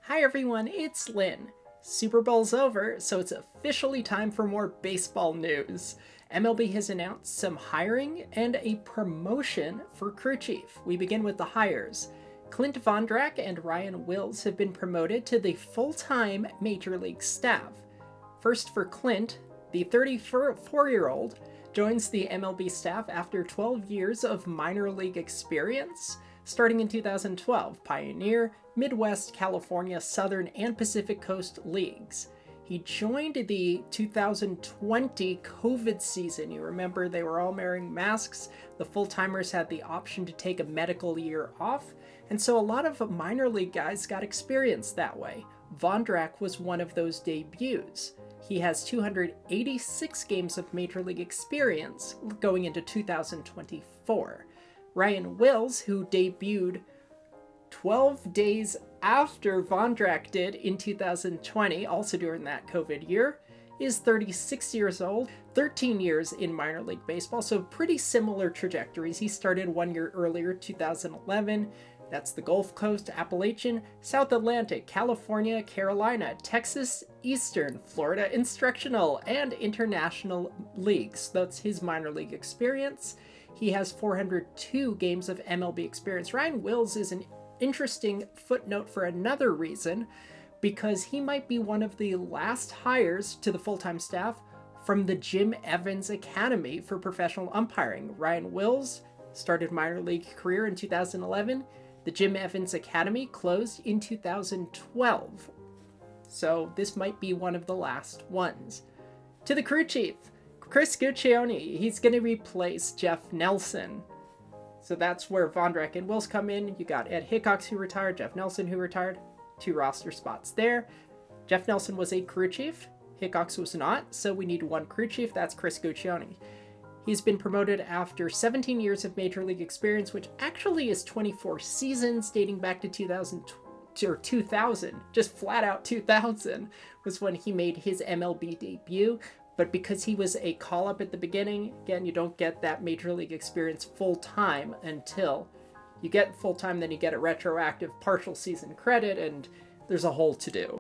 Hi everyone, it's Lynn. Super Bowl's over, so it's officially time for more baseball news. MLB has announced some hiring and a promotion for crew chief. We begin with the hires. Clint Vondrak and Ryan Wills have been promoted to the full-time Major League staff. First for Clint, the 34-year-old joins the MLB staff after 12 years of minor league experience. Starting in 2012, Pioneer, Midwest, California, Southern, and Pacific Coast leagues. He joined the 2020 COVID season. You remember they were all wearing masks. The full-timers had the option to take a medical year off, and so a lot of minor league guys got experience that way. Vondrak was one of those debuts. He has 286 games of Major League experience going into 2024. Ryan Wills, who debuted 12 days after Vondrak did in 2020, also during that COVID year, is 36 years old, 13 years in minor league baseball, so pretty similar trajectories. He started 1 year earlier, 2011. That's the Gulf Coast, Appalachian, South Atlantic, California, Carolina, Texas, Eastern, Florida instructional, and international leagues. That's his minor league experience. He has 402 games of MLB experience. Ryan Wills is an interesting footnote for another reason, because he might be one of the last hires to the full-time staff from the Jim Evans Academy for professional umpiring. Ryan Wills started minor league career in 2011. The Jim Evans Academy closed in 2012. So this might be one of the last ones. To the crew chief, Chris Guccione. He's going to replace Jeff Nelson. So that's where Vondrak and Wills come in. You got Ed Hickox, who retired, Jeff Nelson, who retired. 2 roster spots there. Jeff Nelson was a crew chief. Hickox was not, so we need 1 crew chief. That's Chris Guccione. He's been promoted after 17 years of Major League experience, which actually is 24 seasons dating back to 2000, just flat out 2000 was when he made his MLB debut. But because he was a call-up at the beginning, again, you don't get that Major League experience full-time until you get full-time, then you get a retroactive partial season credit, and there's a whole to-do.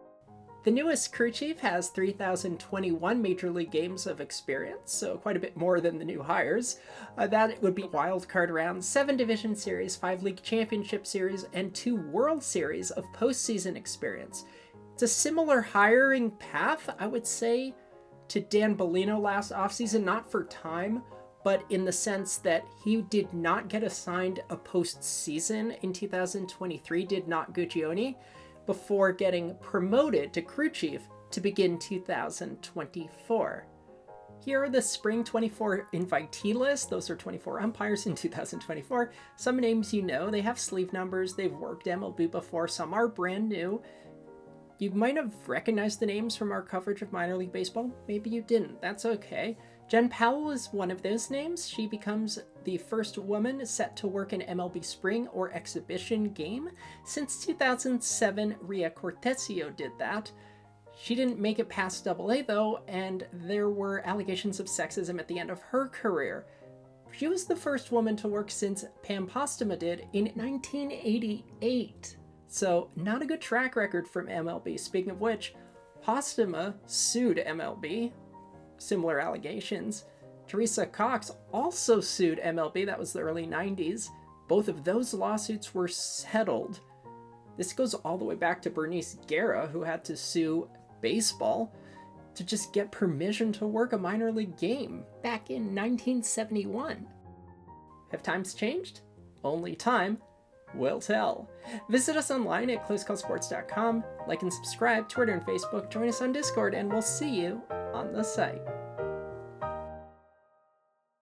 The newest crew chief has 3,021 Major League games of experience, so quite a bit more than the new hires. That would be wild card rounds, 7 division series, 5 league championship series, and 2 World Series of postseason experience. It's a similar hiring path, I would say, to Dan Bellino last offseason, not for time, but in the sense that he did not get assigned a postseason in 2023, did not Guccione, before getting promoted to crew chief to begin 2024. Here are the spring 24 invitee list. Those are 24 umpires in 2024. Some names you know, they have sleeve numbers, they've worked MLB before, some are brand new. You might have recognized the names from our coverage of minor league baseball. Maybe you didn't. That's okay. Jen Pawol is one of those names. She becomes the first woman set to work an MLB spring or exhibition game. Since 2007, Ria Cortesio did that. She didn't make it past AA though, and there were allegations of sexism at the end of her career. She was the first woman to work since Pam Postema did in 1988. So not a good track record from MLB. Speaking of which, Postema sued MLB. Similar allegations. Teresa Cox also sued MLB. That was the early 90s. Both of those lawsuits were settled. This goes all the way back to Bernice Guerra, who had to sue baseball to just get permission to work a minor league game back in 1971. Have times changed? Only time will tell. Visit us online at closecallsports.com, like and subscribe, Twitter and Facebook, join us on Discord, and we'll see you on the site.